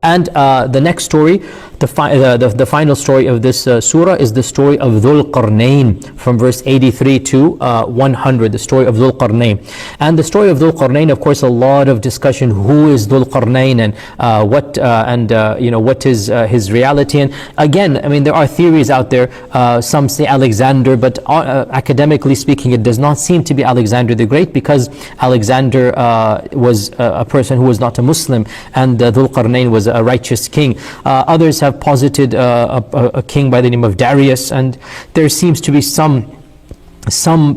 And the next story, the final story of this surah is the story of Dhul Qarnayn from verse 83 to 100, the story of Dhul Qarnayn. And the story of Dhul Qarnayn, of course, a lot of discussion. Who is Dhul Qarnayn and what is his reality? And again, I mean, there are theories out there. Some say Alexander, but academically speaking, it does not seem to be Alexander the Great, because Alexander was a person who was not a Muslim, and Dhul Qarnayn was a righteous king. Others have posited a king by the name of Darius, and there seems to be some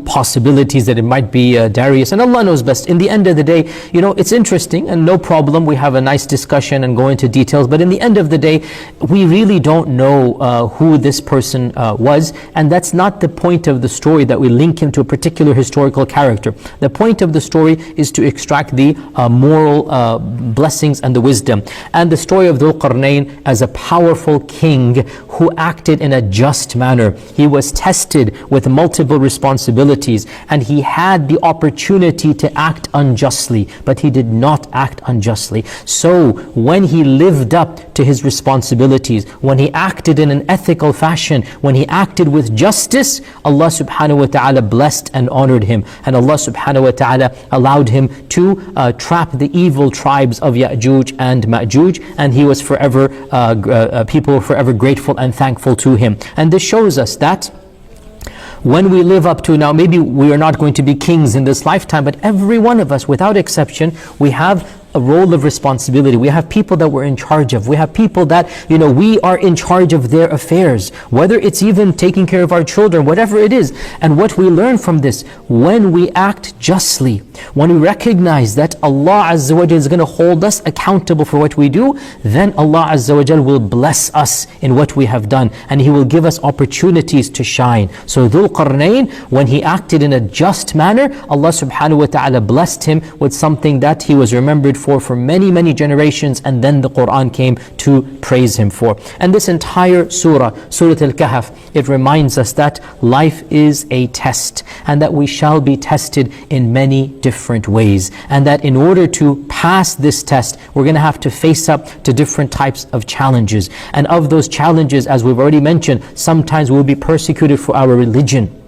possibilities that it might be Darius, and Allah knows best. In the end of the day, it's interesting and no problem. We have a nice discussion and go into details, but in the end of the day, we really don't know who this person was, and that's not the point of the story, that we link him to a particular historical character. The point of the story is to extract the moral blessings and the wisdom. And the story of Dhul Qarnayn as a powerful king who acted in a just manner. He was tested with multiple responsibilities, and he had the opportunity to act unjustly, but he did not act unjustly. So when he lived up to his responsibilities, when he acted in an ethical fashion, when he acted with justice, Allah subhanahu wa ta'ala blessed and honored him, and Allah subhanahu wa ta'ala allowed him to trap the evil tribes of Yajuj and Majuj, and he was forever people were forever grateful and thankful to him. And this shows us that when we live up to, now maybe we are not going to be kings in this lifetime, but every one of us, without exception, we have a role of responsibility. We have people that we're in charge of. We have people that, we are in charge of their affairs, whether it's even taking care of our children, whatever it is. And what we learn from this, when we act justly, when we recognize that Allah Azza wa Jal is going to hold us accountable for what we do, then Allah Azza wa Jal will bless us in what we have done, and He will give us opportunities to shine. So Dhul Qarnayn, when he acted in a just manner, Allah subhanahu wa ta'ala blessed him with something that he was remembered for many generations, and then the Qur'an came to praise him for. And this entire surah, Surah Al-Kahf, it reminds us that life is a test, and that we shall be tested in many different ways, and that in order to pass this test, we're going to have to face up to different types of challenges. And of those challenges, as we've already mentioned, sometimes we'll be persecuted for our religion.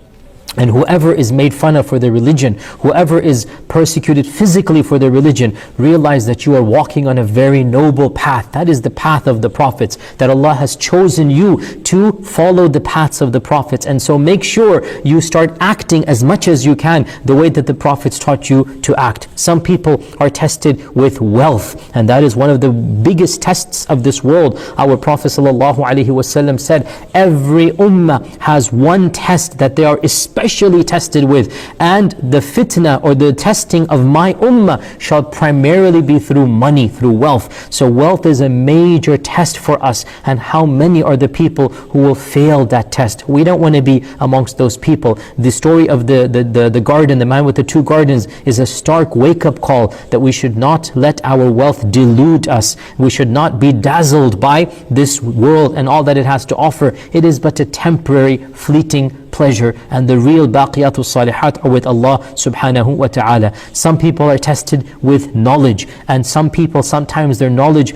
And whoever is made fun of for their religion, whoever is persecuted physically for their religion, realize that you are walking on a very noble path. That is the path of the prophets, that Allah has chosen you to follow the paths of the prophets. And so make sure you start acting as much as you can the way that the prophets taught you to act. Some people are tested with wealth, and that is one of the biggest tests of this world. Our Prophet ﷺ said, every ummah has one test that they are especially tested with, and the fitna or the testing of my ummah shall primarily be through money, through wealth. So wealth is a major test for us, and how many are the people who will fail that test? We don't want to be amongst those people. The story of the garden, the man with the two gardens, is a stark wake-up call that we should not let our wealth delude us. We should not be dazzled by this world and all that it has to offer. It is but a temporary, fleeting pleasure, and the real baqiyatu salihat are with Allah subhanahu wa ta'ala. Some people are tested with knowledge, and some people, sometimes their knowledge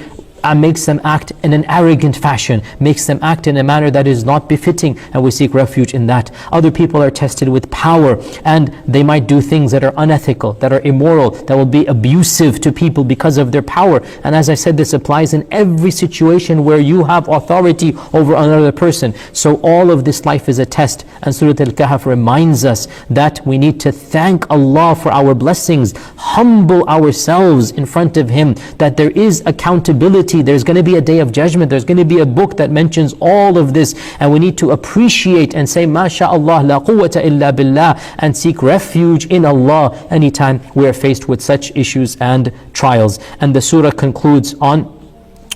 makes them act in an arrogant fashion, makes them act in a manner that is not befitting, and we seek refuge in that. Other people are tested with power, and they might do things that are unethical, that are immoral, that will be abusive to people because of their power. And as I said, this applies in every situation where you have authority over another person. So all of this life is a test, and Surah Al-Kahf reminds us that we need to thank Allah for our blessings, humble ourselves in front of Him, that there is accountability. There's going to be a day of judgment. There's going to be a book that mentions all of this, and we need to appreciate and say, MashaAllah, la quwwata illa billah, and seek refuge in Allah anytime we are faced with such issues and trials. And the surah concludes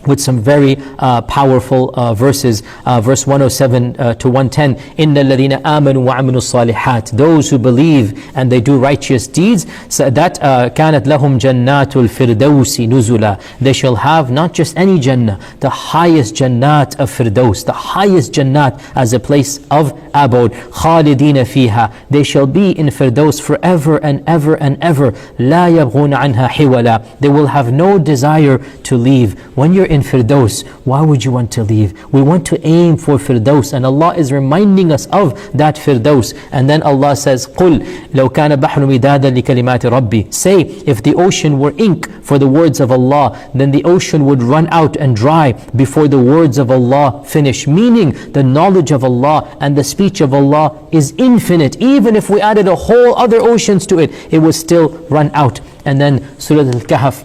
with some very powerful verses. Verse 107 to 110, إِنَّ الَّذِينَ آمَنُوا وَعَمِلُوا الصَّالِحَاتِ, those who believe and they do righteous deeds, so that كَانَتْ لَهُمْ جَنَّاتُ الْفِرْدَوْسِ نُزُلًا, they shall have not just any Jannah, the highest Jannat of Firdaus, the highest Jannat as a place of abode. خَالِدِينَ فِيهَا, they shall be in Firdaus forever and ever and ever. لَا يَبْغُونَ عَنْهَا حِوَلًا, they will have no desire to leave. When you're in Firdaus. Why would you want to leave? We want to aim for Firdaus, and Allah is reminding us of that Firdaus. And then Allah says, قُلْ لَوْ كَانَ بَحْرُ مِدَادًا لِكَلِمَاتِ رَبِّي. Say, if the ocean were ink for the words of Allah, then the ocean would run out and dry before the words of Allah finish. Meaning, the knowledge of Allah and the speech of Allah is infinite. Even if we added a whole other oceans to it, it would still run out. And then Surah Al-Kahf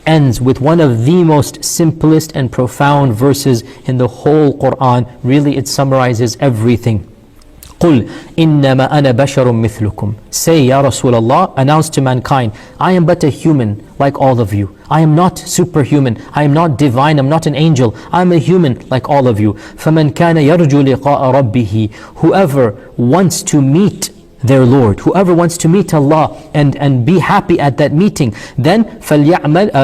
ends with one of the most simplest and profound verses in the whole Qur'an. Really, it summarizes everything. قُلْ إِنَّمَا أَنَا بَشَرٌ مِثْلُكُمْ. Say, Ya Rasulullah, announce to mankind, I am but a human like all of you. I am not superhuman. I am not divine. I'm not an angel. I'm a human like all of you. فَمَنْ كَانَ يَرْجُو لِقَاءَ رَبِّهِ. Whoever wants to meet their Lord, whoever wants to meet Allah and be happy at that meeting, then فَلْيَعْمَلْ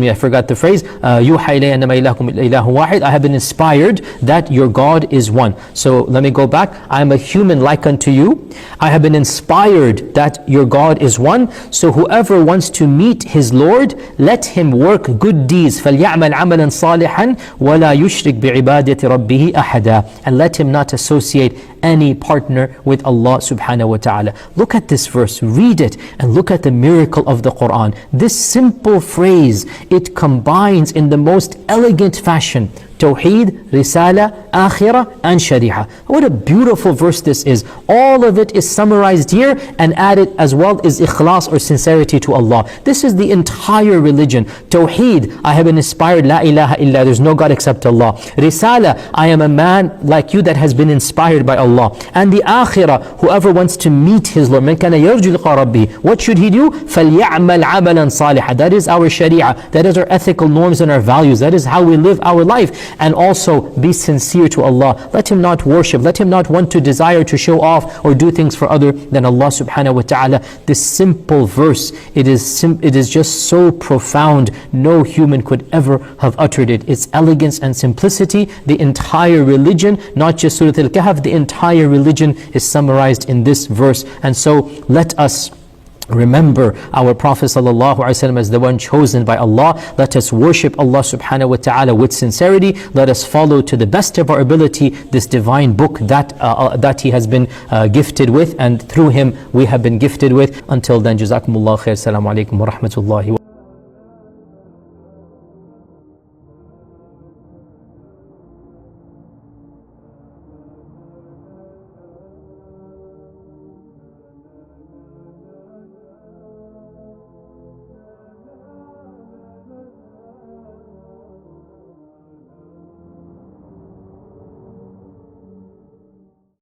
I forgot the phrase, يُوحَى إِلَيَّ أَنَّمَا إِلَهُكُمْ إِلَهٌ وَاحِدٌ. I have been inspired that your God is one. So let me go back. I am a human like unto you. I have been inspired that your God is one. So whoever wants to meet his Lord, let him work good deeds. فَلْيَعْمَلْ عَمَلًا صَالِحًا وَلَا يُشْرِكْ بِعِبَادَةِ رَبِّهِ أَحَدًا. And let him not associate any partner with Allah subhanahu wa ta'ala. Look at this verse, read it, and look at the miracle of the Qur'an. This simple phrase, it combines in the most elegant fashion Tawheed, Risala, Akhirah, and Shari'ah. What a beautiful verse this is. All of it is summarized here, and added as well is ikhlas or sincerity to Allah. This is the entire religion. Tawheed, I have been inspired, La ilaha illa, there's no God except Allah. Risala, I am a man like you that has been inspired by Allah. And the Akhirah, whoever wants to meet his Lord, مَنْ كَانَ يَرْجُو لِقَاءَ رَبِّهِ. What should he do? فَلْيَعْمَلْ عَمَلًا صَالِحًا. That is our Shari'ah. That is our ethical norms and our values. That is how we live our life. And also be sincere to Allah. Let him not worship. Let him not want to desire to show off or do things for other than Allah subhanahu wa ta'ala. This simple verse, it is just so profound. No human could ever have uttered it. Its elegance and simplicity, the entire religion, not just Surah Al-Kahf, the entire religion is summarized in this verse. And so let us remember our Prophet ﷺ as the one chosen by Allah. Let us worship Allah subhanahu wa ta'ala with sincerity. Let us follow to the best of our ability this divine book that He has been gifted with, and through Him we have been gifted with. Until then, Jazakumullah khair. Assalamu alaikum wa rahmatullahi wa